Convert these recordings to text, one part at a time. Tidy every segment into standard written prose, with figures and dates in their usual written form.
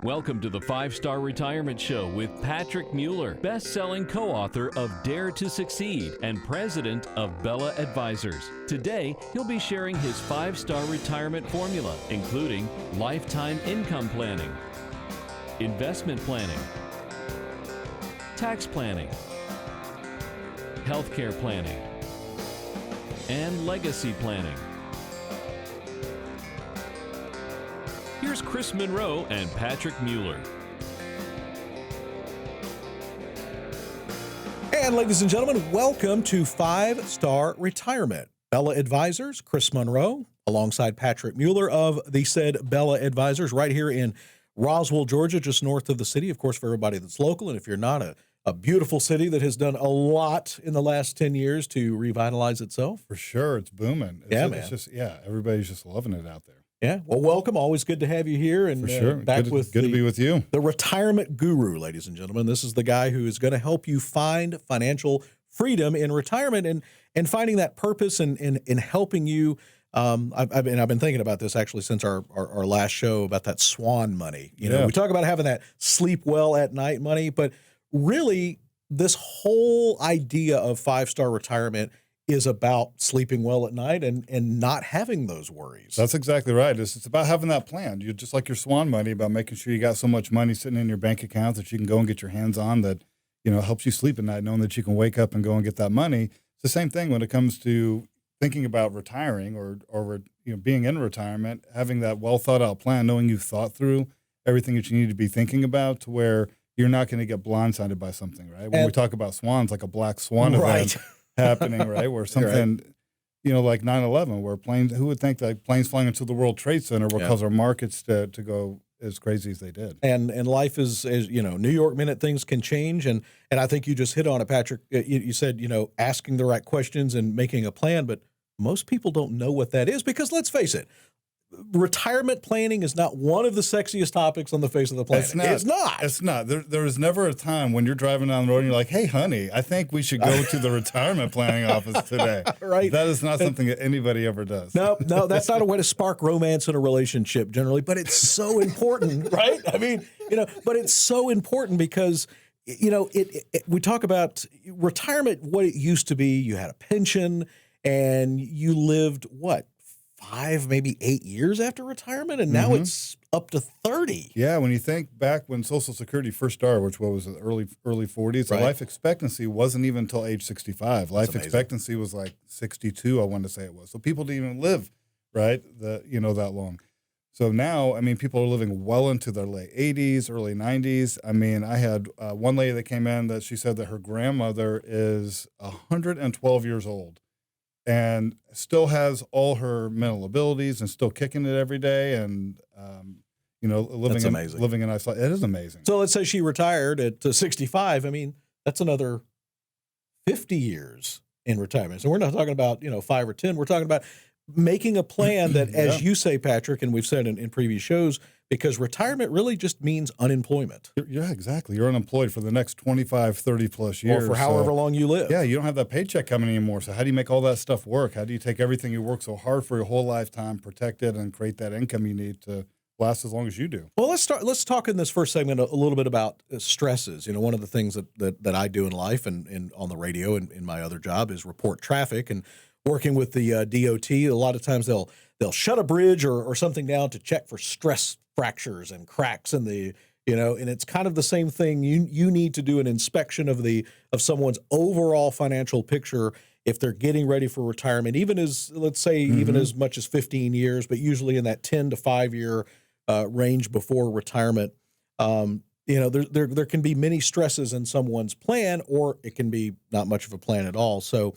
Welcome to the 5-Star Retirement Show with Patrick Mueller, best-selling co-author of Dare to Succeed and president of Bella Advisors. Today, he'll be sharing his 5-star retirement formula, including lifetime income planning, investment planning, tax planning, healthcare planning, and legacy planning. Here's Chris Monroe and Patrick Mueller. And ladies and gentlemen, welcome to 5-Star Retirement. Bella Advisors, Chris Monroe, alongside Patrick Mueller of the said Bella Advisors, right here in Roswell, Georgia, just north of the city. Of course, for everybody that's local, and if you're not, a beautiful city that has done a lot in the last 10 years to revitalize itself. For sure, it's booming. It's just, everybody's just loving it out there. Yeah, well, welcome. Always good to have you here. And for sure, back good to be with you. The retirement guru, ladies and gentlemen. This is the guy who is going to help you find financial freedom in retirement and finding that purpose and in helping you. I've been thinking about this actually since our last show about that swan money. You know, we talk about having that sleep well at night money, but really this whole idea of 5-star retirement is about sleeping well at night and not having those worries. That's exactly right. It's about having that plan. You're just like your swan money, about making sure you got so much money sitting in your bank account that you can go and get your hands on that, helps you sleep at night, knowing that you can wake up and go and get that money. It's the same thing when it comes to thinking about retiring or being in retirement, having that well thought out plan, knowing you've thought through everything that you need to be thinking about to where you're not going to get blindsided by something, right? When we talk about swans, like a black swan event happening, right? Where something, like 9/11, where who would think that planes flying into the World Trade Center will cause our markets to go as crazy as they did. And life is New York minute, things can change. And I think you just hit on it, Patrick. You said, asking the right questions and making a plan, but most people don't know what that is because let's face it, retirement planning is not one of the sexiest topics on the face of the planet. It's not. There is never a time when you're driving down the road and you're like, hey, honey, I think we should go to the retirement planning office today. Right. That is not something that anybody ever does. No, that's not a way to spark romance in a relationship generally, but it's so important, right? I mean, but it's so important because, we talk about retirement, what it used to be. You had a pension and you lived 5, maybe 8 years after retirement, and now it's up to 30. Yeah, when you think back when Social Security first started, which was the early 40s, the life expectancy wasn't even until age 65. Life expectancy was like 62, I want to say it was. So people didn't even live, right, that long. So now, people are living well into their late 80s, early 90s. I had one lady that came in that she said that her grandmother is 112 years old. And still has all her mental abilities and still kicking it every day and, living a nice life. It is amazing. So let's say she retired at 65. That's another 50 years in retirement. So we're not talking about, 5 or 10. We're talking about making a plan that, as you say, Patrick, and we've said in previous shows, because retirement really just means unemployment. Yeah, exactly. You're unemployed for the next 25, 30 plus years. Or for however long you live. Yeah, you don't have that paycheck coming anymore. So how do you make all that stuff work? How do you take everything you work so hard for your whole lifetime, protect it, and create that income you need to last as long as you do? Well, let's talk in this first segment a little bit about stresses. One of the things that I do in life and on the radio and in my other job is report traffic and working with the DOT. A lot of times they'll shut a bridge or something down to check for stress fractures and cracks in the, and it's kind of the same thing. You need to do an inspection of someone's overall financial picture if they're getting ready for retirement, even as, let's say, even as much as 15 years, but usually in that 10 to 5 year range before retirement. There can be many stresses in someone's plan, or it can be not much of a plan at all. So,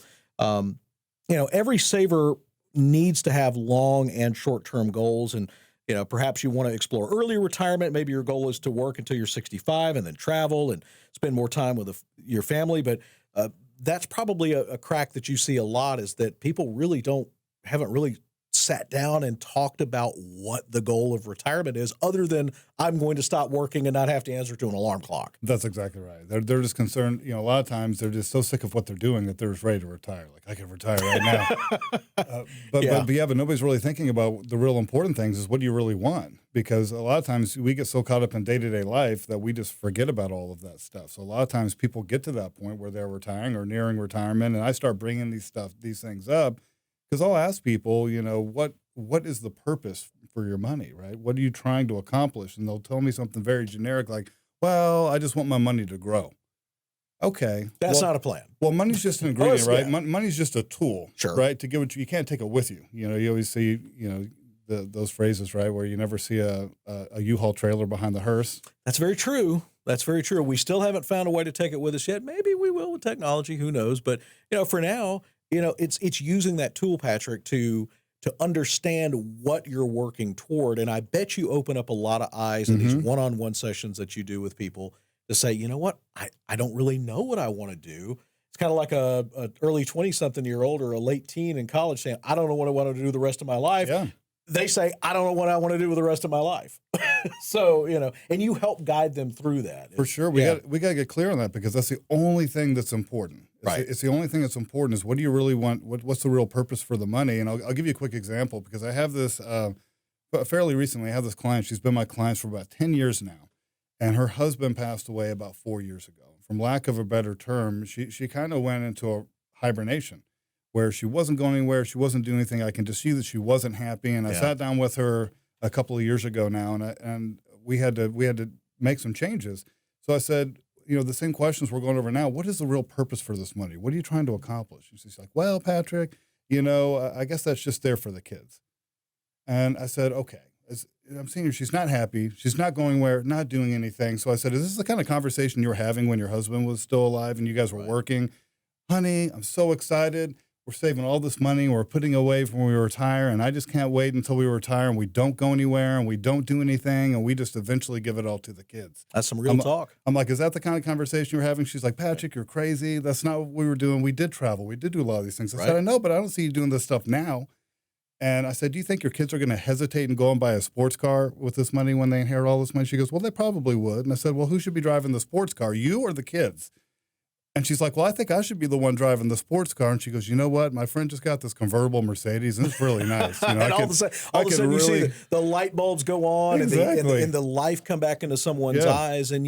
every saver needs to have long and short-term goals. And, perhaps you want to explore early retirement. Maybe your goal is to work until you're 65 and then travel and spend more time with your family. But that's probably a crack that you see a lot, is that people really haven't really sat down and talked about what the goal of retirement is, other than I'm going to stop working and not have to answer to an alarm clock. That's exactly right. They're just concerned. A lot of times they're just so sick of what they're doing that they're just ready to retire. Like, I can retire right now. But nobody's really thinking about the real important things is what do you really want? Because a lot of times we get so caught up in day-to-day life that we just forget about all of that stuff. So a lot of times people get to that point where they're retiring or nearing retirement, and I start bringing these things up because I'll ask people, what is the purpose for your money, right? What are you trying to accomplish? And they'll tell me something very generic like, well, I just want my money to grow. Okay. That's not a plan. Well, money's just an ingredient, right? Money's just a tool, sure, right? To get you can't take it with you. You always see, those phrases, right, where you never see a U-Haul trailer behind the hearse. That's very true. That's very true. We still haven't found a way to take it with us yet. Maybe we will with technology. Who knows? But for now, it's using that tool, Patrick, to understand what you're working toward. And I bet you open up a lot of eyes in these one-on-one sessions that you do with people to say, you know what, I don't really know what I want to do. It's kind of like a early 20-something-year-old or a late teen in college saying, I don't know what I want to do the rest of my life. Yeah. They say, I don't know what I want to do with the rest of my life. So, and you help guide them through that. For sure. We got to get clear on that because that's the only thing that's important. Right. It's the only thing that's important is what do you really want? What's the real purpose for the money? And I'll give you a quick example because I have this fairly recently. I have this client. She's been my client for about 10 years now. And her husband passed away about 4 years ago. From lack of a better term, she kind of went into a hibernation where she wasn't going anywhere. She wasn't doing anything. I can just see that she wasn't happy. And I sat down with her a couple of years ago now, and we had to make some changes. So I said, the same questions we're going over now. What is the real purpose for this money? What are you trying to accomplish? And she's like, well, Patrick, I guess that's just there for the kids. And I said, okay. I'm seeing her. She's not happy. She's not going anywhere, not doing anything. So I said, is this the kind of conversation you were having when your husband was still alive and you guys were working? Honey, I'm so excited. We're saving all this money. We're putting away for when we retire. And I just can't wait until we retire and we don't go anywhere and we don't do anything. And we just eventually give it all to the kids. That's some real talk. I'm like, is that the kind of conversation you're having? She's like, Patrick, you're crazy. That's not what we were doing. We did travel. We did do a lot of these things. I said, I know, but I don't see you doing this stuff now. And I said, do you think your kids are going to hesitate and go and buy a sports car with this money when they inherit all this money? She goes, well, they probably would. And I said, well, who should be driving the sports car, you or the kids? And she's like, well, I think I should be the one driving the sports car. And she goes, you know what? My friend just got this convertible Mercedes, and it's really nice. And all of a sudden you see the light bulbs go on and the life come back into someone's eyes. And,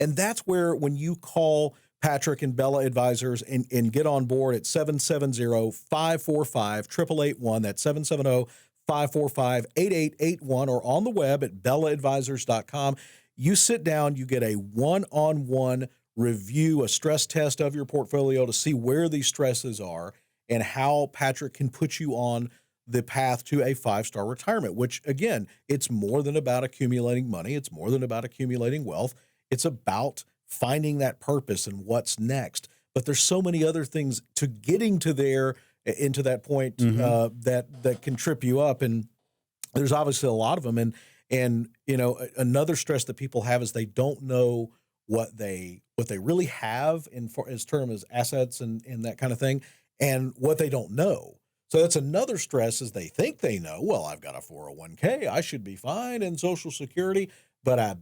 and that's where when you call Patrick and Bella Advisors and get on board at 770-545-8881. That's 770-545-8881 or on the web at bellaadvisors.com. You sit down, you get a one-on-one review, a stress test of your portfolio to see where these stresses are and how Patrick can put you on the path to a 5-star retirement, which, again, it's more than about accumulating money. It's more than about accumulating wealth. It's about finding that purpose and what's next. But there's so many other things to getting to there, into that point, that can trip you up. And there's obviously a lot of them. And another stress that people have is they don't know what they really have as term as assets and that kind of thing, and what they don't know. So that's another stress is they think they know, well, I've got a 401k, I should be fine, and Social Security. But I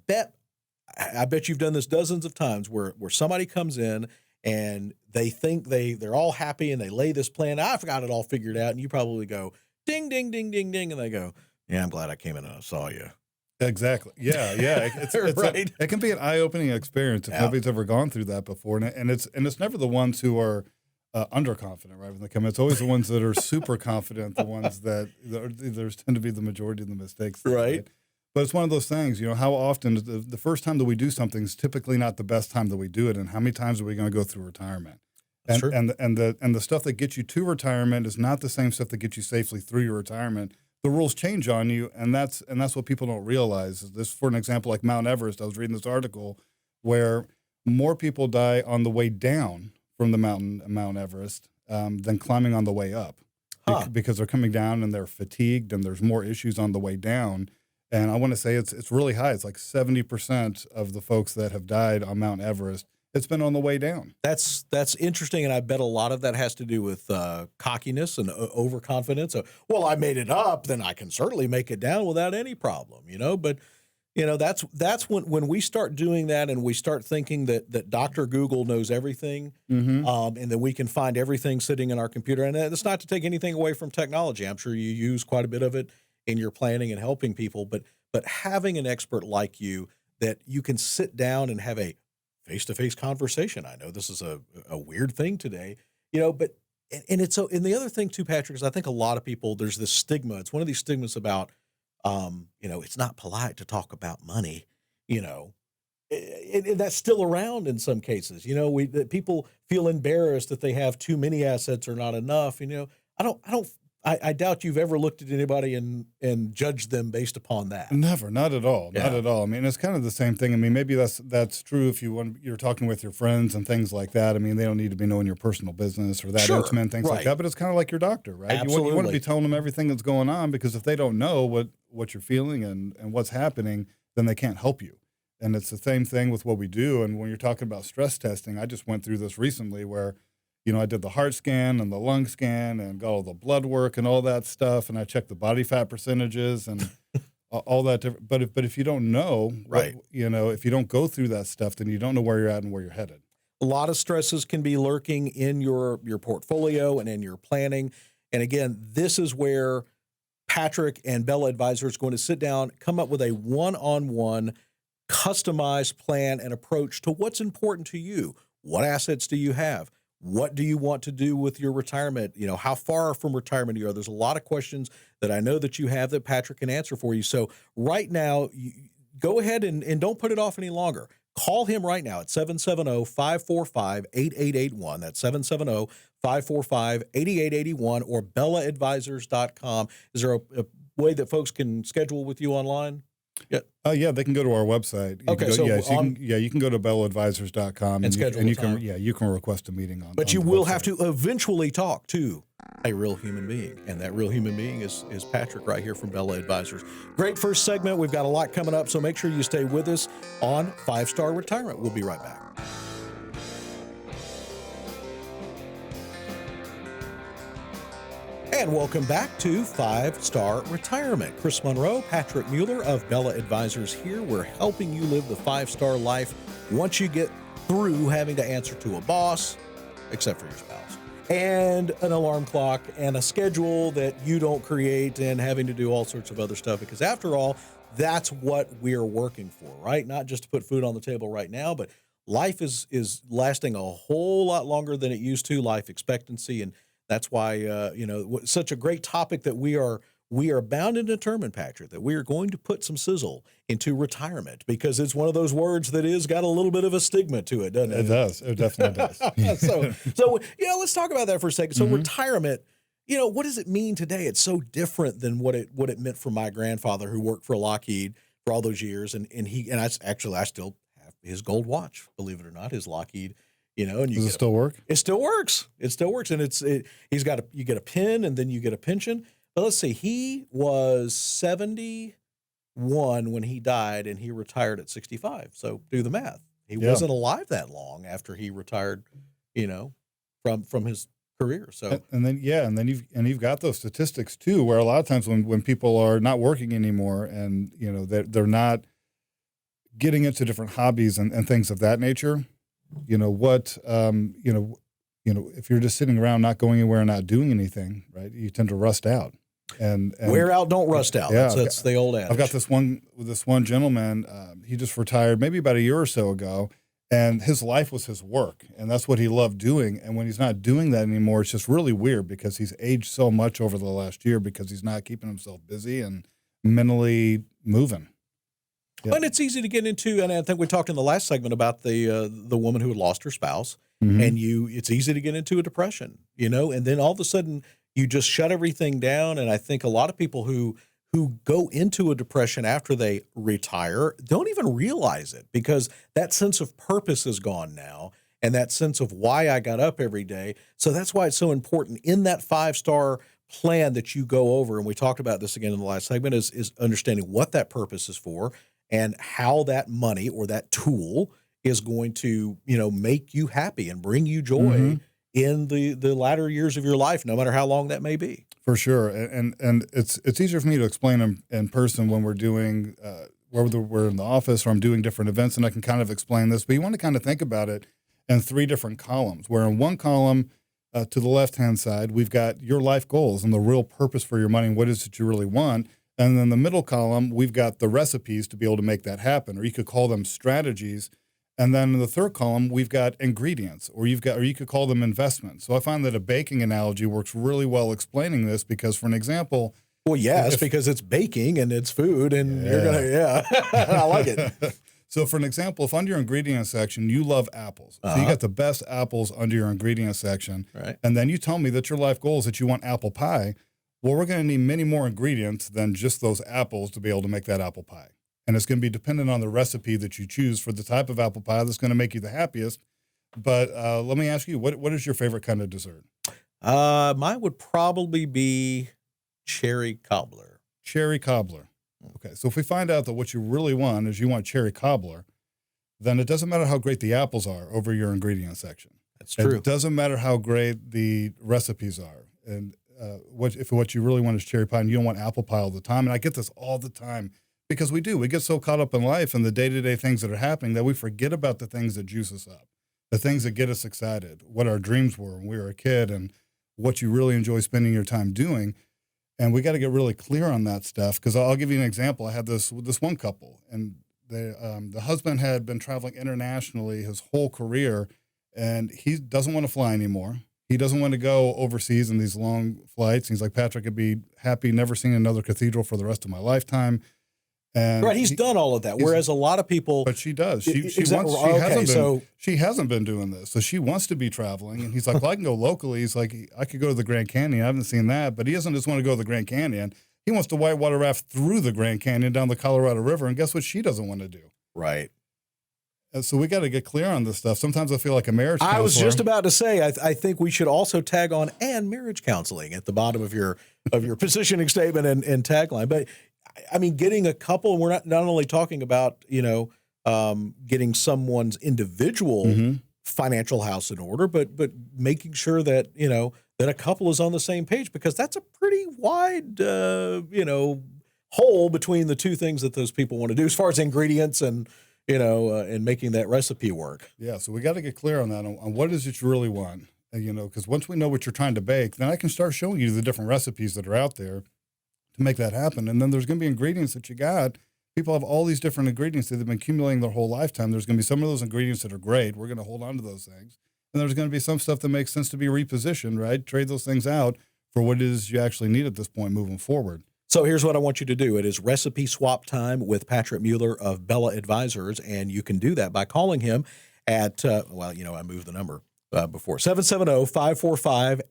bet you've done this dozens of times where somebody comes in and they think they're all happy and they lay this plan. I've got it all figured out. And you probably go, ding, ding, ding, ding, ding. And they go, yeah, I'm glad I came in and I saw you. Exactly. Yeah. It's right. It can be an eye-opening experience if nobody's ever gone through that before. And it's never the ones who are underconfident, right? When they come in, it's always the ones that are super confident, the ones that there's tend to be the majority of the mistakes. Right. But it's one of those things, how often the first time that we do something is typically not the best time that we do it. And how many times are we going to go through retirement? That's true. And the stuff that gets you to retirement is not the same stuff that gets you safely through your retirement. The rules change on you, and that's what people don't realize. This, for an example, like Mount Everest, I was reading this article where more people die on the way down from the mountain, Mount Everest, than climbing on the way up, because they're coming down and they're fatigued, and there's more issues on the way down. And I want to say it's really high. It's like 70% of the folks that have died on Mount Everest It's been on the way down. That's interesting, and I bet a lot of that has to do with cockiness and overconfidence. Well, I made it up, then I can certainly make it down without any problem, But that's when we start doing that, and we start thinking that Dr. Google knows everything, and that we can find everything sitting in our computer. And it's not to take anything away from technology. I'm sure you use quite a bit of it in your planning and helping people, but having an expert like you that you can sit down and have a face-to-face conversation. I know this is a weird thing today, but it's so. And the other thing too, Patrick, is I think a lot of people, there's this stigma. It's one of these stigmas about, it's not polite to talk about money, and that's still around in some cases. That people feel embarrassed that they have too many assets or not enough. I doubt you've ever looked at anybody and judged them based upon that. Never, not at all, not at all. I mean, it's kind of the same thing. I mean, maybe that's true if you're talking with your friends and things like that. I mean, they don't need to be knowing your personal business or that intimate and things like that. But it's kind of like your doctor, right? Absolutely. You want to be telling them everything that's going on, because if they don't know what you're feeling and what's happening, then they can't help you. And it's the same thing with what we do. And when you're talking about stress testing, I just went through this recently where I did the heart scan and the lung scan and got all the blood work and all that stuff, and I checked the body fat percentages and all that. But if you don't know, if you don't go through that stuff, then you don't know where you're at and where you're headed. A lot of stresses can be lurking in your portfolio and in your planning. And again, this is where Patrick and Bella Advisors is going to sit down, come up with a one-on-one customized plan and approach to what's important to you. What assets do you have? What do you want to do with your retirement? How far from retirement you are? There's a lot of questions that I know that you have that Patrick can answer for you. So right now, go ahead and don't put it off any longer. Call him right now at 770-545-8881. That's 770-545-8881 or BellaAdvisors.com. Is there a way that folks can schedule with you online? Yeah, they can go to our website. You can go to BellaAdvisors.com and schedule you can request a meeting on. But you the will website. have to eventually talk to a real human being, and that real human being is Patrick right here from Bella Advisors. Great first segment. We've got a lot coming up, so make sure you stay with us on 5-Star Retirement. We'll be right back. And welcome back to 5-Star Retirement. Chris Monroe, Patrick Mueller of Bella Advisors here. We're helping you live the 5-star life once you get through having to answer to a boss, except for your spouse, and an alarm clock and a schedule that you don't create and having to do all sorts of other stuff. Because after all, that's what we're working for, right? Not just to put food on the table right now, but life is lasting a whole lot longer than it used to, life expectancy. And that's why, such a great topic that we are bound and determined, Patrick, that we are going to put some sizzle into retirement, because it's one of those words that is got a little bit of a stigma to it, doesn't it? It does. It definitely does. So let's talk about that for a second. So retirement, what does it mean today? It's so different than what it meant for my grandfather, who worked for Lockheed for all those years, and I still have his gold watch, believe it or not, his Lockheed. And Does it still work? It still works. It still works, and you get a pin, and then you get a pension. But let's see, he was 71 when he died, and he retired at 65. So do the math. He wasn't alive that long after he retired, from his career. So and then you've got those statistics too, where a lot of times when people are not working anymore, and they're not getting into different hobbies and things of that nature. If you're just sitting around not going anywhere and not doing anything, right, you tend to rust out. And wear out, don't rust out. Yeah, that's the old adage. I've got this one gentleman. He just retired maybe about a year or so ago, and his life was his work, and that's what he loved doing. And when he's not doing that anymore, it's just really weird, because he's aged so much over the last year because he's not keeping himself busy and mentally moving. Yep. And it's easy to get into, and I think we talked in the last segment about the woman who had lost her spouse, and it's easy to get into a depression, and then all of a sudden you just shut everything down. And I think a lot of people who go into a depression after they retire don't even realize it, because that sense of purpose is gone now, and that sense of why I got up every day. So that's why it's so important in that 5-star plan that you go over, and we talked about this again in the last segment, is understanding what that purpose is for, and how that money or that tool is going to, make you happy and bring you joy in the latter years of your life, no matter how long that may be. For sure. And it's easier for me to explain in person when we're doing, whether we're in the office or I'm doing different events, and I can kind of explain this. But you want to kind of think about it in 3 different columns, where in one column to the left-hand side, we've got your life goals and the real purpose for your money and what is it you really want. And then the middle column, we've got the recipes to be able to make that happen, or you could call them strategies. And then in the third column, we've got ingredients, or you could call them investments. So I find that a baking analogy works really well explaining this, because for an example, well, yes, because it's baking and it's food, and you're gonna, I like it. So for an example, if under your ingredient section, you love apples, so you got the best apples under your ingredient section, right? And then you tell me that your life goal is that you want apple pie. Well, we're going to need many more ingredients than just those apples to be able to make that apple pie. And it's going to be dependent on the recipe that you choose for the type of apple pie that's going to make you the happiest. But let me ask you, what is your favorite kind of dessert? Mine would probably be cherry cobbler. Cherry cobbler. Okay, so if we find out that what you really want is you want cherry cobbler, then it doesn't matter how great the apples are over your ingredient section. That's true. It doesn't matter how great the recipes are. And if what you really want is cherry pie and you don't want apple pie all the time, and I get this all the time, because we get so caught up in life and the day-to-day things that are happening that we forget about the things that juice us up, the things that get us excited, what our dreams were when we were a kid and what you really enjoy spending your time doing. And we got to get really clear on that stuff, because I'll give you an example. I had this one couple, and the husband had been traveling internationally his whole career, and he doesn't want to fly anymore. He doesn't want to go overseas in these long flights. He's like, Patrick, I'd be happy never seeing another cathedral for the rest of my lifetime. And right, he's done all of that, whereas a lot of people. But she does. She hasn't been doing this, so she wants to be traveling. And he's like, well, I can go locally. He's like, I could go to the Grand Canyon. I haven't seen that, but he doesn't just want to go to the Grand Canyon. He wants to whitewater raft through the Grand Canyon down the Colorado River. And guess what? She doesn't want to do. Right. And so we got to get clear on this stuff. Sometimes I feel like a marriage counselor. I was just about to say, I think we should also tag on and marriage counseling at the bottom of your positioning statement and tagline. But I mean, getting a couple, we're not only talking about, getting someone's individual financial house in order, but making sure that, that a couple is on the same page, because that's a pretty wide, hole between the two things that those people want to do as far as ingredients and, and making that recipe work. Yeah. So we got to get clear on that, on what is it you really want, because once we know what you're trying to bake, then I can start showing you the different recipes that are out there to make that happen. And then there's going to be ingredients that you got. People have all these different ingredients that they've been accumulating their whole lifetime. There's going to be some of those ingredients that are great. We're going to hold on to those things. And there's going to be some stuff that makes sense to be repositioned, right? Trade those things out for what it is you actually need at this point moving forward. So here's what I want you to do. It is recipe swap time with Patrick Mueller of Bella Advisors, and you can do that by calling him at, I moved the number before, 770-545-8881,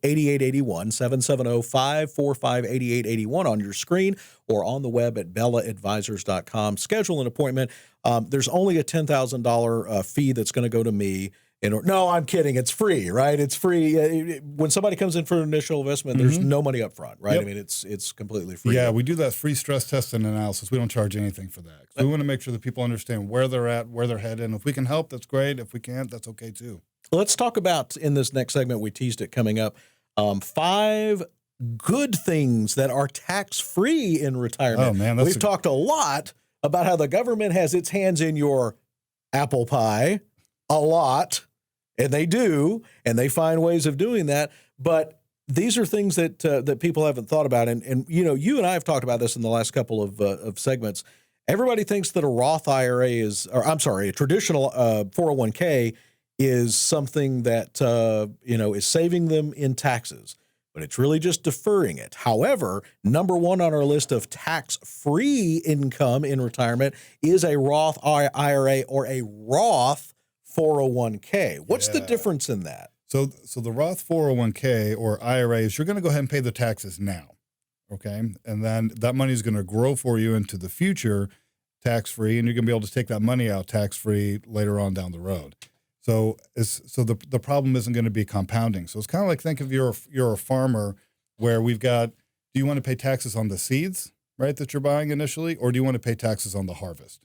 770-545-8881 on your screen or on the web at bellaadvisors.com. Schedule an appointment. There's only a $10,000 fee that's going to go to me. No, I'm kidding. It's free, right? It's free. When somebody comes in for an initial investment, there's no money up front, right? Yep. I mean, it's completely free. Yeah, we do that free stress test and analysis. We don't charge anything for that. We want to make sure that people understand where they're at, where they're headed. And if we can help, that's great. If we can't, that's okay too. Let's talk about, in this next segment, we teased it coming up, 5 good things that are tax-free in retirement. Oh, man. We've talked a lot about how the government has its hands in your apple pie a lot. And they do, and they find ways of doing that. But these are things that that people haven't thought about. And you and I have talked about this in the last couple of segments. Everybody thinks that a Roth IRA a traditional 401k is something that is saving them in taxes, but it's really just deferring it. However, number one on our list of tax-free income in retirement is a Roth IRA or a Roth 401k. What's the difference in that? So the Roth 401k or IRAs, you're going to go ahead and pay the taxes now, okay? And then that money is going to grow for you into the future tax-free, and you're going to be able to take that money out tax-free later on down the road. So the problem isn't going to be compounding. So it's kind of like, think of you're a farmer where we've got, do you want to pay taxes on the seeds, right, that you're buying initially, or do you want to pay taxes on the harvest?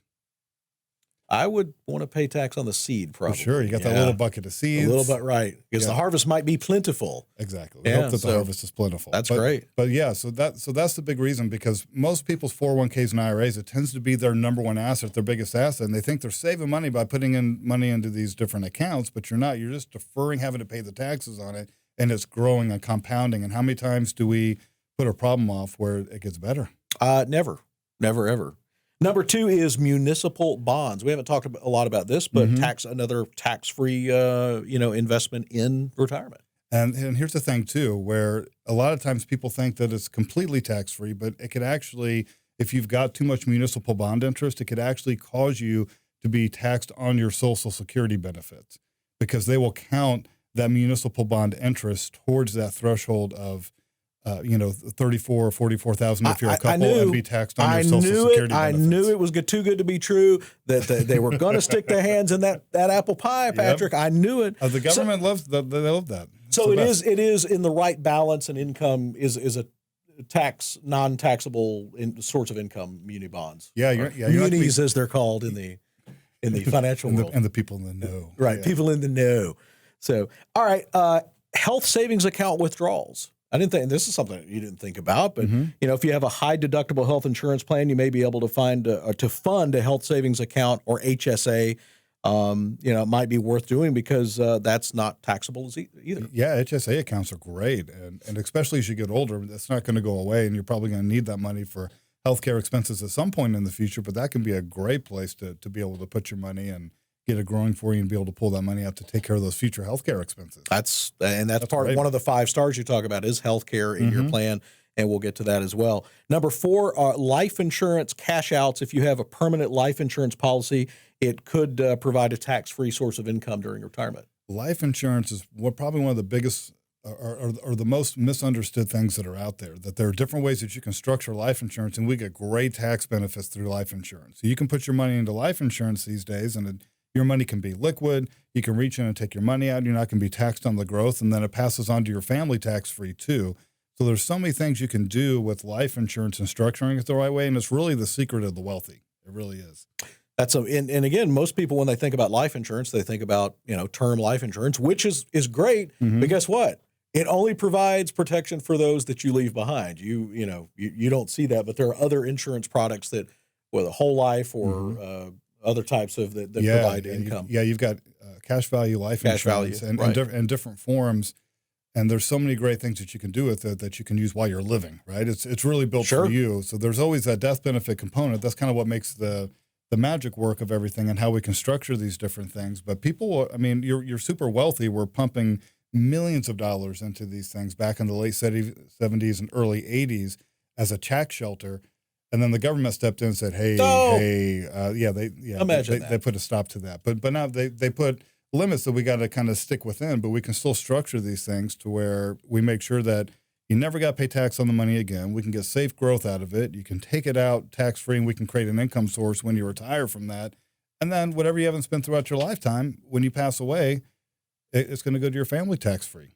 I would want to pay tax on the seed, For probably. sure. You got that little bucket of seeds. A little bit, right. Because the harvest might be plentiful. Exactly. We hope that the harvest is plentiful. That's great. But yeah, so that's the big reason, because most people's 401ks and IRAs, it tends to be their number one asset, their biggest asset, and they think they're saving money by putting in money into these different accounts, but you're not. You're just deferring having to pay the taxes on it, and it's growing and compounding. And how many times do we put a problem off where it gets better? Never, ever. Number 2 is municipal bonds. We haven't talked a lot about this, but another tax-free, investment in retirement. And here's the thing too, where a lot of times people think that it's completely tax-free, but it could actually, if you've got too much municipal bond interest, it could actually cause you to be taxed on your Social Security benefits, because they will count that municipal bond interest towards that threshold of 34 or 44,000 if you're a couple, and be taxed on your Social Security benefits. I knew it was too good to be true that they were going to stick their hands in that apple pie, Patrick. Yep. I knew it. The government loves that. They love that. So it is in the right balance, and income is a non-taxable sorts of income, muni bonds. Munis, as they're called in the financial world, and the people in the know. Right, people in the know. So, all right, health savings account withdrawals. I didn't think, and this is something you didn't think about, but if you have a high deductible health insurance plan, you may be able to fund a health savings account or HSA. It might be worth doing because that's not taxable either. Yeah, HSA accounts are great, and especially as you get older, that's not going to go away, and you're probably going to need that money for healthcare expenses at some point in the future. But that can be a great place to be able to put your money and get it growing for you and be able to pull that money out to take care of those future healthcare expenses. That's part of one of the 5 stars you talk about is healthcare in your plan, and we'll get to that as well. Number 4 are life insurance cash outs. If you have a permanent life insurance policy, it could provide a tax-free source of income during retirement. Life insurance is probably one of the biggest or the most misunderstood things that are out there, that there are different ways that you can structure life insurance, and we get great tax benefits through life insurance. So you can put your money into life insurance these days, and your money can be liquid. You can reach in and take your money out. You're not going to be taxed on the growth, and then it passes on to your family tax-free too. So there's so many things you can do with life insurance and structuring it the right way, and it's really the secret of the wealthy. It really is. And again, most people, when they think about life insurance, they think about term life insurance, which is great. But guess what? It only provides protection for those that you leave behind. You don't see that, but there are other insurance products that, whether whole life or other types of that provide income. You've got cash value life insurance and different forms. And there's so many great things that you can do with it that you can use while you're living, right? It's really built for you. So there's always that death benefit component. That's kind of what makes the magic work of everything and how we can structure these different things. But people, you're super wealthy. We're pumping millions of dollars into these things back in the late 70s and early 80s as a tax shelter. And then the government stepped in and said, they put a stop to that. But now they put limits that we got to kind of stick within, but we can still structure these things to where we make sure that you never got to pay tax on the money again. We can get safe growth out of it. You can take it out tax-free, and we can create an income source when you retire from that. And then whatever you haven't spent throughout your lifetime, when you pass away, it's going to go to your family tax-free.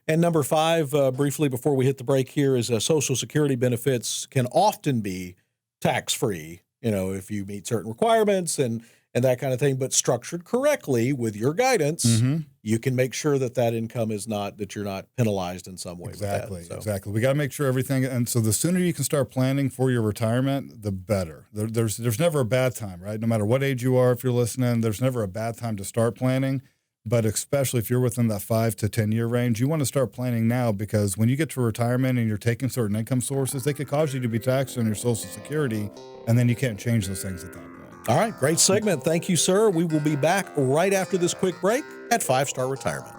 And number 5, briefly before we hit the break here, is Social Security benefits can often be tax-free, if you meet certain requirements and that kind of thing, but structured correctly with your guidance, you can make sure that income is not, that you're not penalized in some way. Exactly. We got to make sure everything, and so the sooner you can start planning for your retirement, the better. There's never a bad time, right? No matter what age you are, if you're listening, there's never a bad time to start planning. But especially if you're within that 5 to 10 year range, you want to start planning now, because when you get to retirement and you're taking certain income sources, they could cause you to be taxed on your Social Security, and then you can't change those things at that point. All right, great segment. Thank you, sir. We will be back right after this quick break at 5 Star Retirement.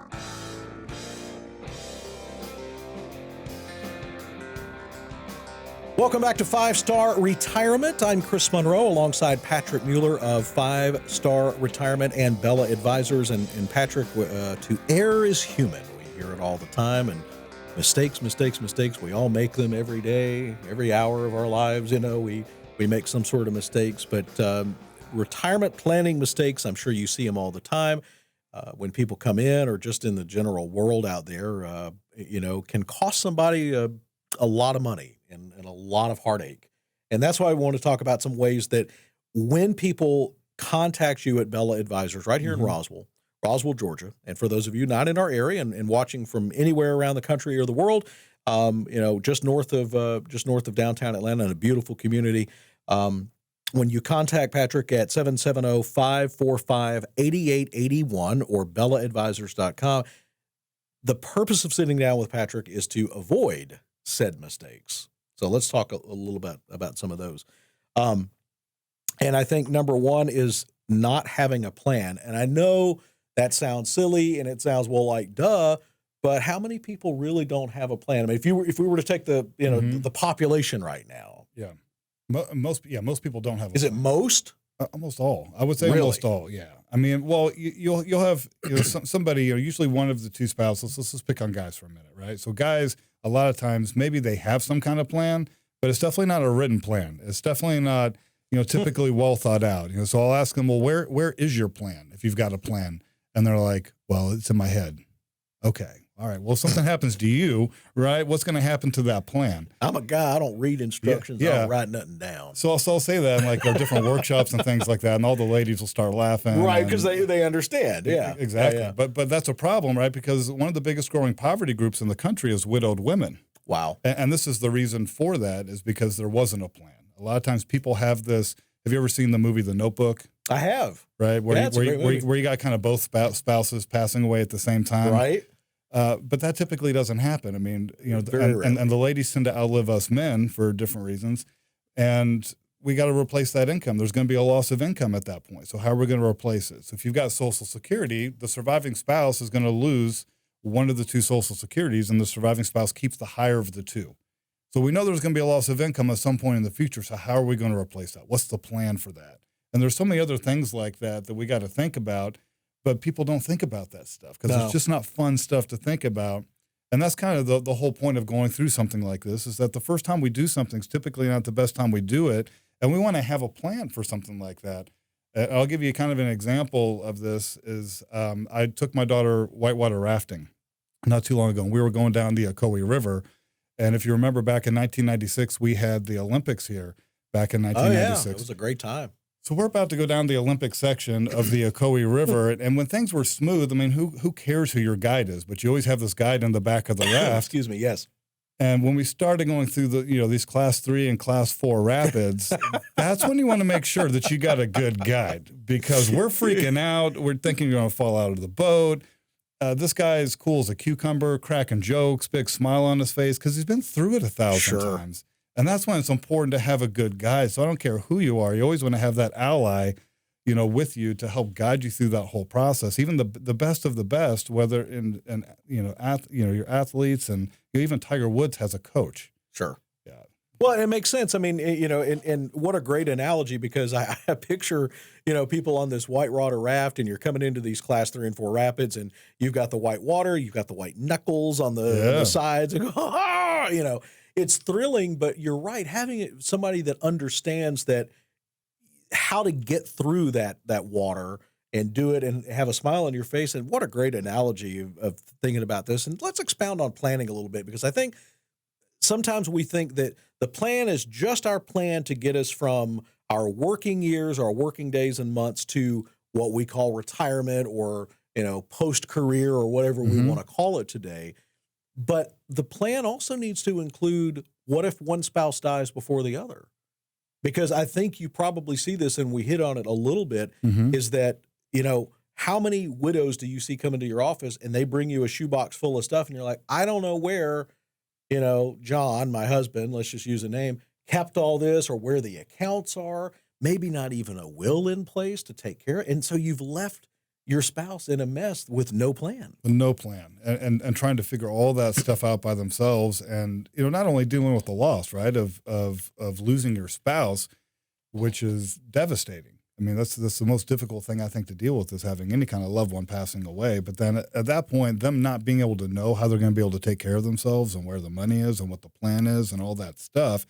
Welcome back to 5 Star Retirement. I'm Chris Monroe alongside Patrick Mueller of 5 Star Retirement and Bella Advisors. And Patrick, to err is human. We hear it all the time. And mistakes. We all make them every day, every hour of our lives. We make some sort of mistakes. But retirement planning mistakes, I'm sure you see them all the time. When people come in, or just in the general world out there, can cost somebody a lot of money and a lot of heartache. And that's why I want to talk about some ways that when people contacts you at Bella Advisors right here in Roswell, Georgia. And for those of you not in our area and watching from anywhere around the country or the world, just north of downtown Atlanta in a beautiful community. When you contact Patrick at 770-545-8881 or bellaadvisors.com, the purpose of sitting down with Patrick is to avoid said mistakes. So let's talk a little bit about some of those. And I think number one is not having a plan. And I know that sounds silly and it sounds, well, like, duh, but how many people really don't have a plan? I mean, if we were to take the population right now. Yeah. Most people don't have. Is it most? Almost all. I would say really? Almost all. Yeah. I mean, well, you'll have somebody, usually one of the two spouses. Let's just pick on guys for a minute, right? So guys, a lot of times maybe they have some kind of plan, but it's definitely not a written plan. It's definitely not typically well thought out. So I'll ask them, well, where is your plan if you've got a plan? And they're like, well, it's in my head. Okay. All right. Well, if something happens to you, right, what's going to happen to that plan? I'm a guy. I don't read instructions. Yeah. I don't write nothing down. So I'll say that in like our different workshops and things like that, and all the ladies will start laughing. Right, because they understand. Yeah. Exactly. Yeah. But that's a problem, right? Because one of the biggest growing poverty groups in the country is widowed women. Wow. And this is the reason for that is because there wasn't a plan. A lot of times people have this. Have you ever seen the movie The Notebook? I have. Right, where you got kind of both spouses passing away at the same time. Right. But that typically doesn't happen. I mean, and the ladies tend to outlive us men for different reasons. And we got to replace that income. There's going to be a loss of income at that point. So how are we going to replace it? So if you've got Social Security, the surviving spouse is going to lose one of the two Social Securities, and the surviving spouse keeps the higher of the two. So we know there's going to be a loss of income at some point in the future. So how are we going to replace that? What's the plan for that? And there's so many other things like that we got to think about. But people don't think about that stuff because it's just not fun stuff to think about. And that's kind of the whole point of going through something like this is that the first time we do something is typically not the best time we do it. And we want to have a plan for something like that. I'll give you kind of an example of this is I took my daughter whitewater rafting not too long ago. And we were going down the Ocoee River. And if you remember back in 1996, we had the Olympics here back in 1996. Oh, yeah. It was a great time. So we're about to go down the Olympic section of the Ocoee River, and when things were smooth, I mean, who cares who your guide is? But you always have this guide in the back of the raft. Excuse me, yes. And when we started going through these Class 3 and Class 4 rapids, that's when you want to make sure that you got a good guide because we're freaking out. We're thinking you're going to fall out of the boat. This guy is cool as a cucumber, cracking jokes, big smile on his face because he's been through it 1,000 times. And that's when it's important to have a good guide. So I don't care who you are. You always want to have that ally, with you to help guide you through that whole process. Even the best of the best, whether your athletes and even Tiger Woods has a coach. Sure. Yeah. Well, it makes sense. I mean, and what a great analogy because I picture, people on this white water raft and you're coming into these Class 3 and 4 rapids and you've got the white water, you've got the white knuckles on the sides and it's thrilling, but you're right. Having somebody that understands that how to get through that water and do it and have a smile on your face. And what a great analogy of thinking about this. And let's expound on planning a little bit because I think sometimes we think that the plan is just our plan to get us from our working years, our working days and months to what we call retirement or, post-career or whatever we want to call it today. But the plan also needs to include what if one spouse dies before the other? Because I think you probably see this, and we hit on it a little bit, is that, how many widows do you see come into your office and they bring you a shoebox full of stuff and you're like, I don't know where, John, my husband, let's just use a name, kept all this or where the accounts are, maybe not even a will in place to take care of. And so you've left your spouse in a mess with no plan. No plan. And trying to figure all that stuff out by themselves. And, not only dealing with the loss, right, of losing your spouse, which is devastating. I mean, that's the most difficult thing I think to deal with is having any kind of loved one passing away. But then at that point, them not being able to know how they're going to be able to take care of themselves and where the money is and what the plan is and all that stuff,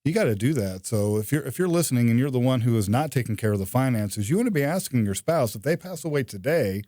you got to do that. So if you're listening and you're the one who is not taking care of the finances, you want to be asking your spouse, if they pass away today,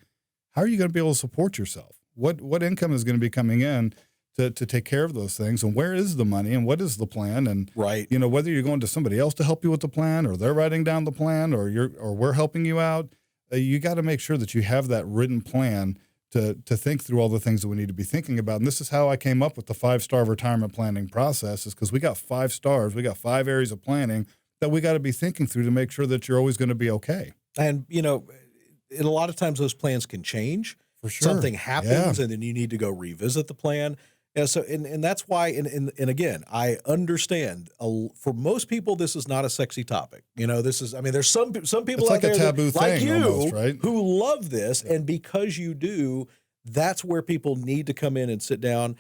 how are you going to be able to support yourself? What income is going to be coming in to take care of those things. And where is the money and what is the plan? And, Right. whether you're going to somebody else to help you with the plan, or they're writing down the plan, or we're helping you out, you got to make sure that you have that written plan to think through all the things that we need to be thinking about. And this is how I came up with the 5-star retirement planning process, is because we got 5 stars. We got 5 areas of planning that we got to be thinking through to make sure that you're always going to be okay. And, a lot of times those plans can change. For sure. Something happens and then you need to go revisit the plan. So, and that's why, and again, I understand for most people, this is not a sexy topic. There's some people It's out like there a taboo that, like thing you, almost, right? who love this. And because you do, that's where people need to come in and sit down.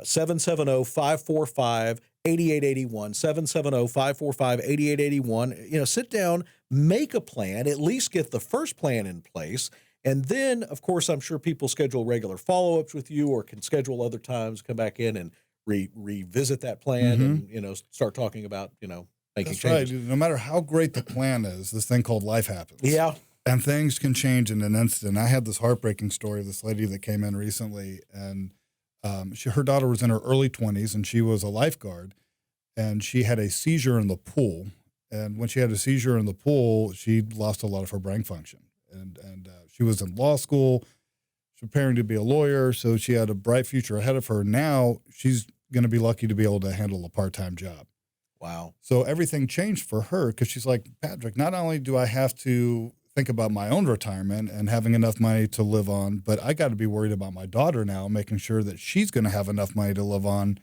770-545-8881, 770-545-8881. Sit down, make a plan, at least get the first plan in place. And then, of course, I'm sure people schedule regular follow-ups with you, or can schedule other times, come back in and revisit that plan and, start talking about, making That's changes. right. No matter how great the plan is, this thing called life happens. Yeah. And things can change in an instant. I had this heartbreaking story of this lady that came in recently, and her daughter was in her early 20s, and she was a lifeguard, and she had a seizure in the pool. And when she had a seizure in the pool, she lost a lot of her brain function. And she was in law school, she's preparing to be a lawyer, so she had a bright future ahead of her. Now she's going to be lucky to be able to handle a part-time job. Wow. So everything changed for her, because she's like, Patrick, not only do I have to think about my own retirement and having enough money to live on, but I got to be worried about my daughter now, making sure that she's going to have enough money to live on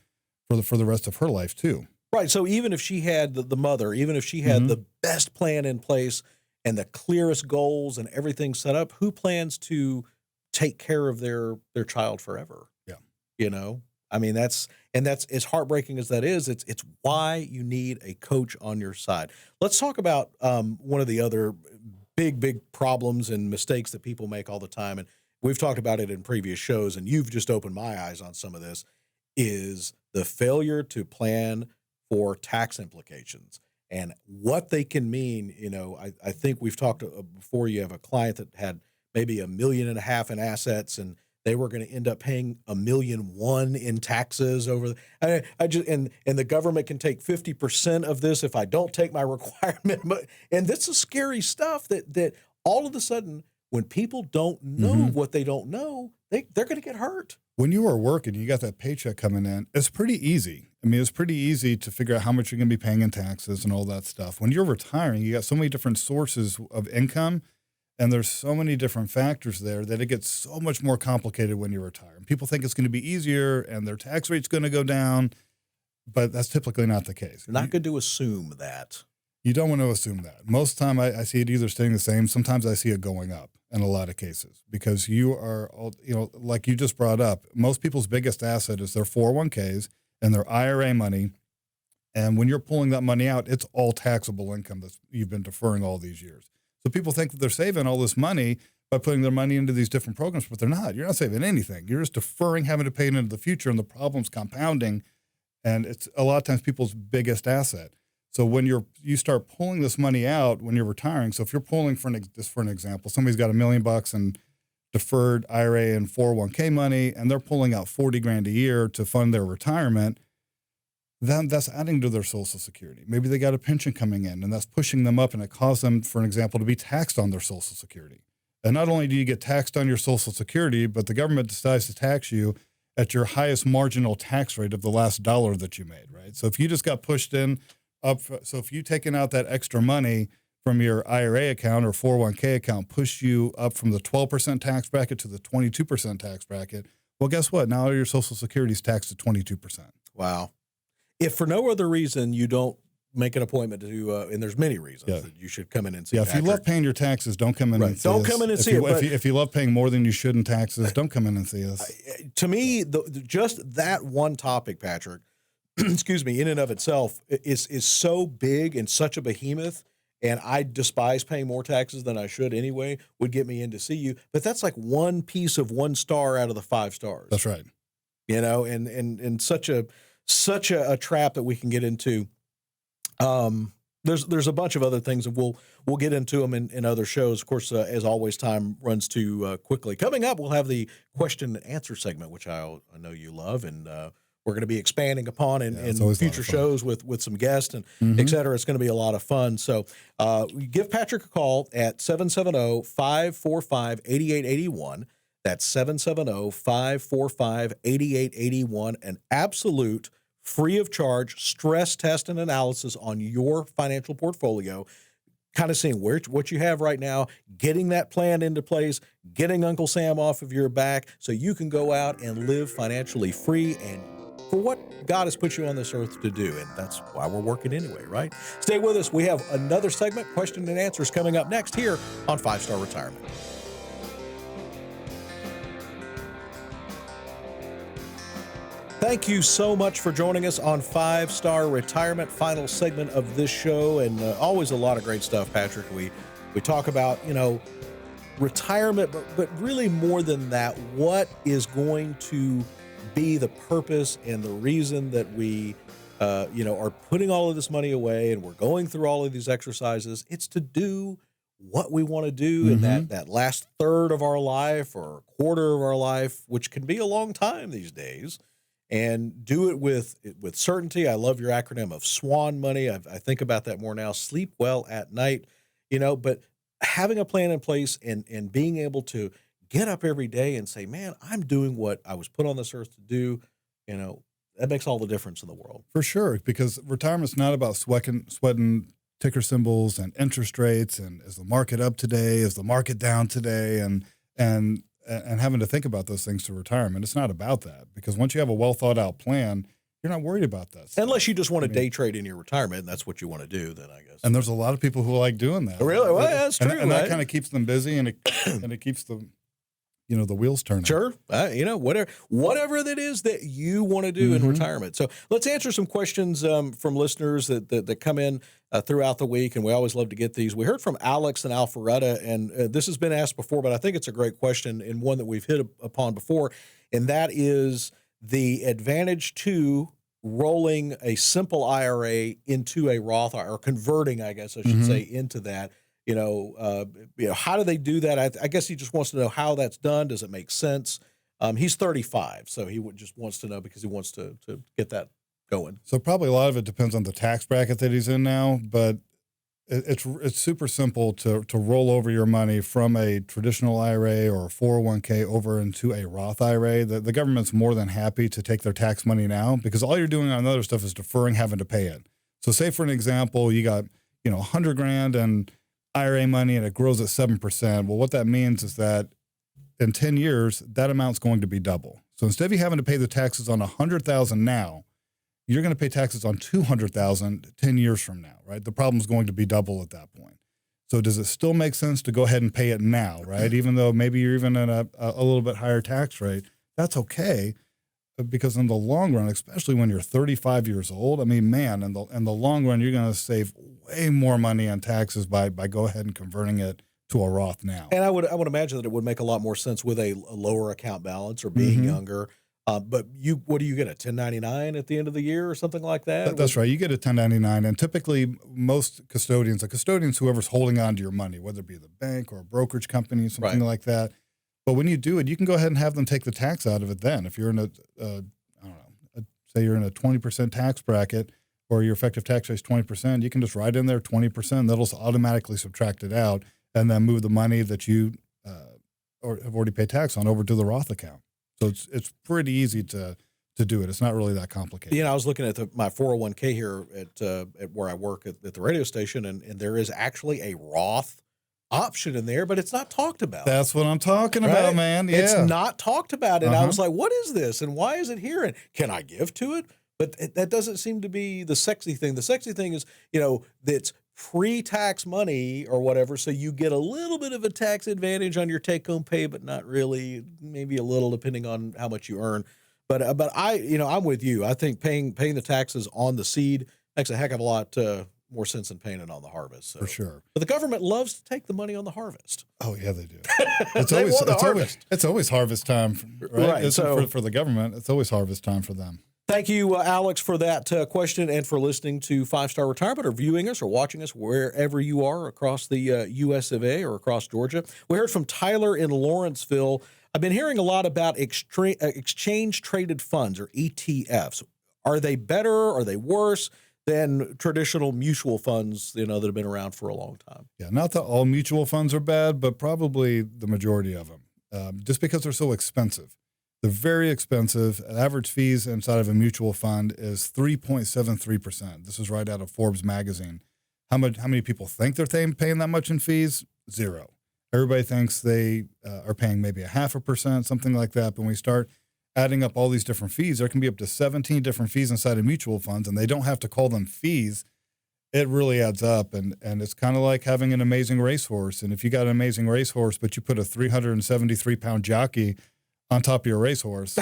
for the rest of her life too. Right. So even if she had the mother, even if she had the best plan in place and the clearest goals and everything set up, who plans to take care of their child forever? Yeah. That's as heartbreaking as that is. It's why you need a coach on your side. Let's talk about one of the other big problems and mistakes that people make all the time. And we've talked about it in previous shows, and you've just opened my eyes on some of this, is the failure to plan for tax implications and what they can mean. I think we've talked before. You have a client that had maybe $1.5 million in assets, and they were going to end up paying $1.1 million in taxes over. And the government can take 50% of this if I don't take my requirement. And this is scary stuff that all of a sudden, when people don't know what they don't know, they're going to get hurt. When you are working, you got that paycheck coming in, it's pretty easy. It's pretty easy to figure out how much you're going to be paying in taxes and all that stuff. When you're retiring, you got so many different sources of income, and there's so many different factors there that it gets so much more complicated when you retire. And people think it's going to be easier and their tax rate's going to go down, but that's typically not the case. You're not going to assume that. You don't want to assume that. Most of the time, I see it either staying the same. Sometimes I see it going up in a lot of cases, because you are, like you just brought up, most people's biggest asset is their 401ks and their IRA money. And when you're pulling that money out, it's all taxable income that you've been deferring all these years. So people think that they're saving all this money by putting their money into these different programs, but they're not. You're not saving anything. You're just deferring having to pay it into the future, and the problem's compounding. And it's a lot of times people's biggest asset. So when you start pulling this money out when you're retiring, so if you're pulling for an example, somebody's got $1 million in deferred IRA and 401k money, and they're pulling out $40,000 a year to fund their retirement, then that's adding to their Social Security. Maybe they got a pension coming in, and that's pushing them up, and it caused them, for an example, to be taxed on their Social Security. And not only do you get taxed on your Social Security, but the government decides to tax you at your highest marginal tax rate of the last dollar that you made, right? So if you just got pushed in up, so if you taken out that extra money from your IRA account or 401k account, push you up from the 12% tax bracket to the 22% tax bracket, well, guess what? Now your Social Security is taxed at 22%. Wow. If for no other reason you don't make an appointment to, and there's many reasons that you should come in and see Patrick. If you love paying your taxes, don't come in and see us. Don't come in and see it. If you love paying more than you should in taxes, don't come in and see us. To me, just that one topic, Patrick, excuse me, in and of itself is so big and such a behemoth, and I despise paying more taxes than I should anyway, would get me in to see you. But that's like one piece of 1 star out of the 5 stars. That's right. And such a trap that we can get into. There's a bunch of other things, and we'll get into them in other shows. Of course, as always, time runs too quickly. Coming up, we'll have the question and answer segment, which I know you love, and we're going to be expanding upon in future shows with some guests and et cetera. It's going to be a lot of fun. So give Patrick a call at 770-545-8881. That's 770-545-8881. An absolute free of charge stress test and analysis on your financial portfolio, kind of seeing what you have right now, getting that plan into place, getting Uncle Sam off of your back so you can go out and live financially free and for what God has put you on this earth to do. And that's why we're working anyway, right? Stay with us. We have another segment, question and answers, coming up next here on 5-Star Retirement. Thank you so much for joining us on 5-Star Retirement, final segment of this show, and always a lot of great stuff, Patrick. We talk about, retirement, but really more than that, what is going to be the purpose and the reason that we, are putting all of this money away and we're going through all of these exercises. It's to do what we want to do in that last third of our life or quarter of our life, which can be a long time these days. And do it with certainty. I love your acronym of SWAN money. I think about that more now. Sleep well at night, but having a plan in place and being able to get up every day and say, man, I'm doing what I was put on this earth to do, that makes all the difference in the world. For sure, because retirement's not about sweating ticker symbols and interest rates and is the market up today, is the market down today, and having to think about those things to retirement. It's not about that, because once you have a well thought out plan, you're not worried about that stuff. Unless you just want to day trade in your retirement, and that's what you want to do, then I guess. And there's a lot of people who like doing that. Really? Well, that's true. And that kind of keeps them busy, and it keeps them, the wheels turning. Sure. Whatever that is that you want to do in retirement. So let's answer some questions from listeners that come in throughout the week, and we always love to get these. We heard from Alex and Alpharetta, and this has been asked before, but I think it's a great question and one that we've hit upon before, and that is the advantage to rolling a simple IRA into a Roth, or converting, I guess I should say, into that. How do they do that? I guess he just wants to know how that's done. Does it make sense? He's 35, so he just wants to know because he wants to get that going. So probably a lot of it depends on the tax bracket that he's in now, but it's super simple to roll over your money from a traditional IRA or a 401k over into a Roth IRA. The government's more than happy to take their tax money now, because all you're doing on other stuff is deferring having to pay it. So say for an example, you got, $100,000 and IRA money and it grows at 7%. Well, what that means is that in 10 years, that amount's going to be double. So instead of you having to pay the taxes on $100,000 now, you're going to pay taxes on $200,000 10 years from now, right? The problem's going to be double at that point. So does it still make sense to go ahead and pay it now, right? Even though maybe you're even in a little bit higher tax rate, that's okay, because in the long run, especially when you're 35 years old, in the long run, you're going to save way more money on taxes by go ahead and converting it to a Roth now. And I would imagine that it would make a lot more sense with a lower account balance or being younger. But what do you get, a 1099 at the end of the year or something like that? That's right. You get a 1099, and typically most custodians, whoever's holding on to your money, whether it be the bank or a brokerage company, something like that. But when you do it, you can go ahead and have them take the tax out of it then. If you're in say you're in a 20% tax bracket, or your effective tax rate is 20%, you can just write in there 20%. That'll automatically subtract it out and then move the money that you or have already paid tax on over to the Roth account. So it's pretty easy to do it. It's not really that complicated. I was looking at my 401k here at where I work at the radio station, and there is actually a Roth option in there, but it's not talked about. That's what I'm talking about, man. Yeah. It's not talked about. And I was like, what is this? And why is it here? And can I give to it? But that doesn't seem to be the sexy thing. The sexy thing is, that's pre-tax money or whatever, so you get a little bit of a tax advantage on your take-home pay, but not really, maybe a little depending on how much you earn. But I'm with you. I think paying the taxes on the seed makes a heck of a lot more sense than paying it on the harvest. So. For sure. But the government loves to take the money on the harvest. Oh yeah, they do. It's always harvest time, right? So for the government, it's always harvest time for them. Thank you, Alex, for that question and for listening to 5-Star Retirement or viewing us or watching us wherever you are across the U.S. of A. or across Georgia. We heard from Tyler in Lawrenceville. I've been hearing a lot about exchange-traded funds or ETFs. Are they better? Are they worse than traditional mutual funds, that have been around for a long time? Yeah, not that all mutual funds are bad, but probably the majority of them, just because they're so expensive. They're very expensive. Average fees inside of a mutual fund is 3.73%. This is right out of Forbes magazine. How many people think they're paying that much in fees? Zero. Everybody thinks they are paying maybe 0.5%, something like that. But when we start adding up all these different fees, there can be up to 17 different fees inside of mutual funds, and they don't have to call them fees. It really adds up, and it's kind of like having an amazing racehorse. And if you got an amazing racehorse, but you put a 373-pound jockey on top of your racehorse,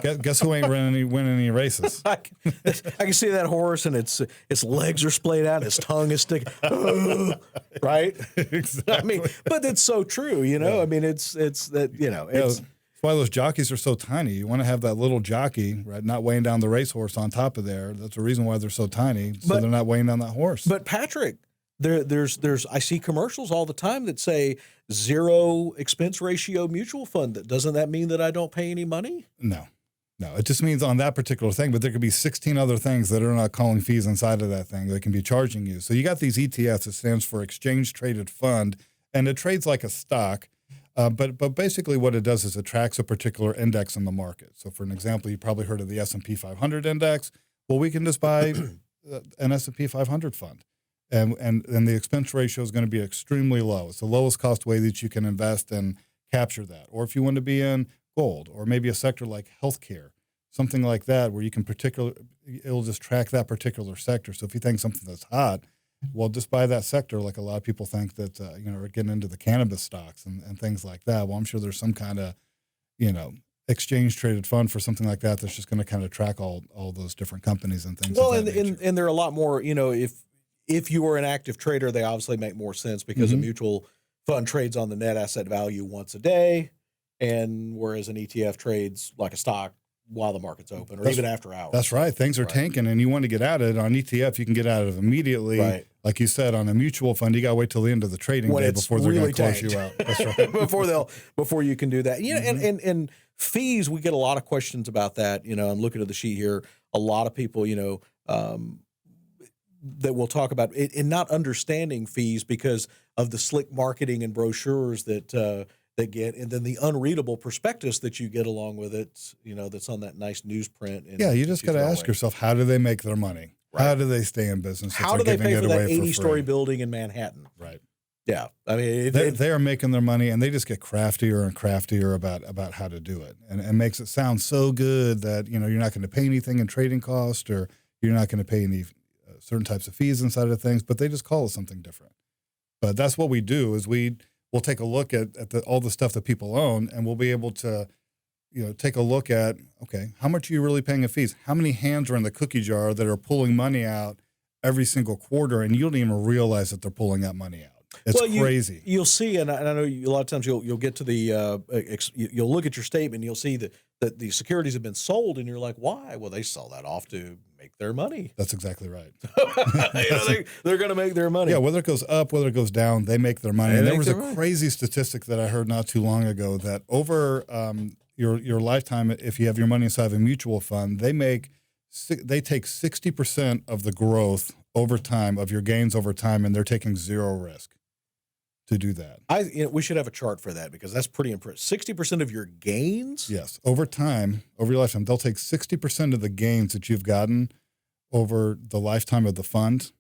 guess who ain't winning any races? I can see that horse, and its legs are splayed out, its tongue is sticking, right? Exactly. I mean, but it's so true, Yeah. I mean, it's that, That's why those jockeys are so tiny. You want to have that little jockey, right, not weighing down the racehorse on top of there. That's the reason why they're so tiny, so they're not weighing down that horse. But Patrick, there's I see commercials all the time that say 0 expense ratio mutual fund. Doesn't that mean that I don't pay any money? No, it just means on that particular thing, but there could be 16 other things that are not calling fees inside of that thing that can be charging you. So you got these ETFs, it stands for Exchange Traded Fund, and it trades like a stock. But basically what it does is it tracks a particular index in the market. So for an example, you probably heard of the S&P 500 index. Well, we can just buy an S&P 500 fund. And the expense ratio is going to be extremely low. It's the lowest cost way that you can invest and capture that. Or if you want to be in gold or maybe a sector like healthcare, something like that where you can it'll just track that particular sector. So if you think something that's hot, well, just buy that sector. Like a lot of people think that, are getting into the cannabis stocks and things like that. Well, I'm sure there's some kind of, exchange traded fund for something like that that's just going to kind of track all those different companies and things. Well, of that nature. and there are a lot more, if you are an active trader, they obviously make more sense because a mutual fund trades on the net asset value once a day, and whereas an ETF trades like a stock while the market's open or even after hours. That's right. Things are tanking and you want to get out of it. On ETF, you can get out of it immediately. Right. Like you said, on a mutual fund, you got to wait till the end of the trading day before they're really going to close you out. That's right. before you can do that. And fees, we get a lot of questions about that. I'm looking at the sheet here. A lot of people, that we'll talk about it, and not understanding fees because of the slick marketing and brochures that get, and then the unreadable prospectus that you get along with it, that's on that nice newsprint. You just got to ask yourself, how do they make their money? Right. How do they stay in business? How do they pay for that 80-story building in Manhattan? Right. Yeah. I mean, they are making their money, and they just get craftier and craftier about how to do it, and makes it sound so good that, you're not going to pay anything in trading cost, or you're not going to pay any certain types of fees inside of things, but they just call it something different. But that's what we do is we'll take a look at all the stuff that people own, and we'll be able to, take a look at, okay, how much are you really paying in fees? How many hands are in the cookie jar that are pulling money out every single quarter, and you don't even realize that they're pulling that money out? It's crazy. You'll see, and I know a lot of times you'll get to the you'll look at your statement, and you'll see that the securities have been sold, and you're like, why? Well, they sell that off to make their money. That's exactly right. They're going to make their money. Yeah, whether it goes up, whether it goes down, they make their money. And there was a crazy statistic that I heard not too long ago that over your lifetime, if you have your money inside of a mutual fund, they take 60% of the growth over time of your gains over time, and they're taking zero risk to do that. We should have a chart for that because that's pretty impressive. 60% of your gains? Yes. Over time, over your lifetime, they'll take 60% of the gains that you've gotten over the lifetime of the fund,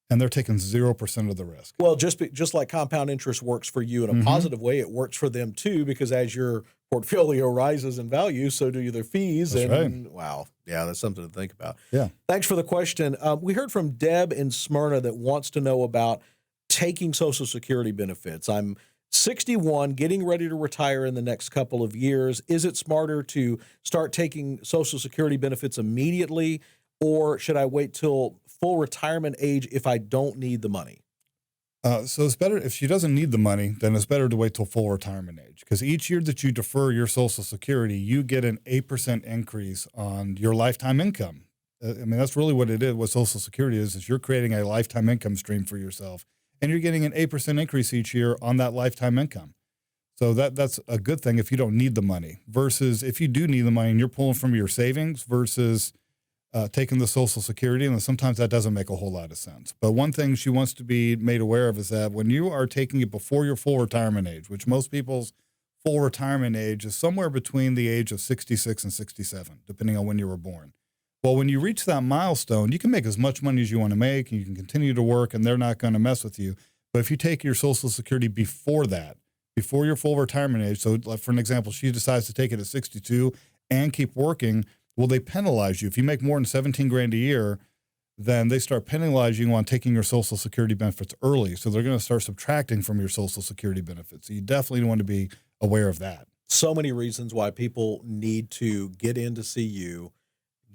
and they're taking 0% of the risk. Well, just like compound interest works for you in a positive way, it works for them too, because as your portfolio rises in value, so do their fees. That's right. Wow. Yeah, that's something to think about. Yeah. Thanks for the question. We heard from Deb in Smyrna that wants to know about taking Social Security benefits. I'm 61, getting ready to retire in the next couple of years. Is it smarter to start taking Social Security benefits immediately, or should I wait till full retirement age if I don't need the money? So it's better if she doesn't need the money, then it's better to wait till full retirement age. Because each year that you defer your Social Security, you get an 8% increase on your lifetime income. I mean, that's really what it is. What Social Security is you're creating a lifetime income stream for yourself, and you're getting an 8% increase each year on that lifetime income. So that's a good thing if you don't need the money, versus if you do need the money and you're pulling from your savings versus taking the Social Security, and sometimes that doesn't make a whole lot of sense. But one thing she wants to be made aware of is that when you are taking it before your full retirement age, which most people's full retirement age is somewhere between the age of 66 and 67, depending on when you were born. Well, when you reach that milestone, you can make as much money as you want to make, and you can continue to work, and they're not going to mess with you. But if you take your Social Security before that, before your full retirement age, so like for an example, she decides to take it at 62 and keep working, well, they penalize you. If you make more than 17 grand a year, then they start penalizing you on taking your Social Security benefits early. So they're going to start subtracting from your Social Security benefits. So you definitely want to be aware of that. So many reasons why people need to get in to see you,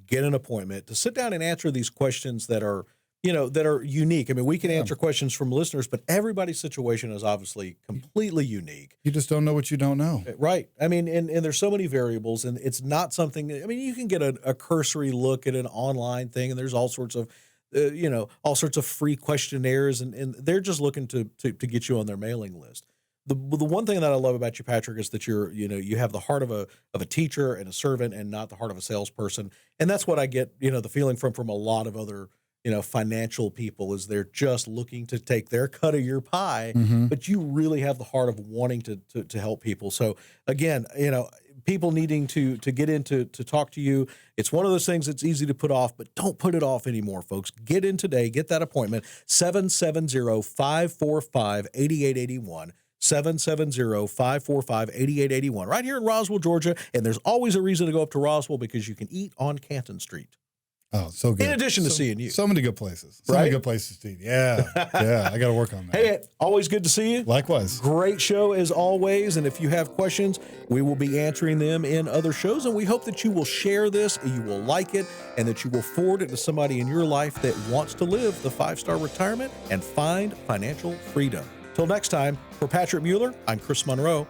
get an appointment, to sit down and answer these questions that are, that are unique. I mean, we can answer questions from listeners, but everybody's situation is obviously completely unique. You just don't know what you don't know. Right. I mean, and there's so many variables, and it's not something, I mean, you can get a cursory look at an online thing, and there's all sorts of, all sorts of free questionnaires, and they're just looking to get you on their mailing list. The one thing that I love about you, Patrick, is that you have the heart of a teacher and a servant, and not the heart of a salesperson. And that's what I get, the feeling from a lot of other, financial people, is they're just looking to take their cut of your pie, but you really have the heart of wanting to help people. So again, people needing to get in to talk to you. It's one of those things that's easy to put off, but don't put it off anymore, folks. Get in today, get that appointment, 770-545-8881. 770-545-8881, right here in Roswell, Georgia. And there's always a reason to go up to Roswell, because you can eat on Canton Street. Oh, so good. In addition to seeing you. So many good places. So many good places to eat. Yeah. Yeah. I got to work on that. Hey, always good to see you. Likewise. Great show as always. And if you have questions, we will be answering them in other shows. And we hope that you will share this, you will like it, and that you will forward it to somebody in your life that wants to live the 5-star retirement and find financial freedom. Till next time, for Patrick Mueller, I'm Chris Monroe.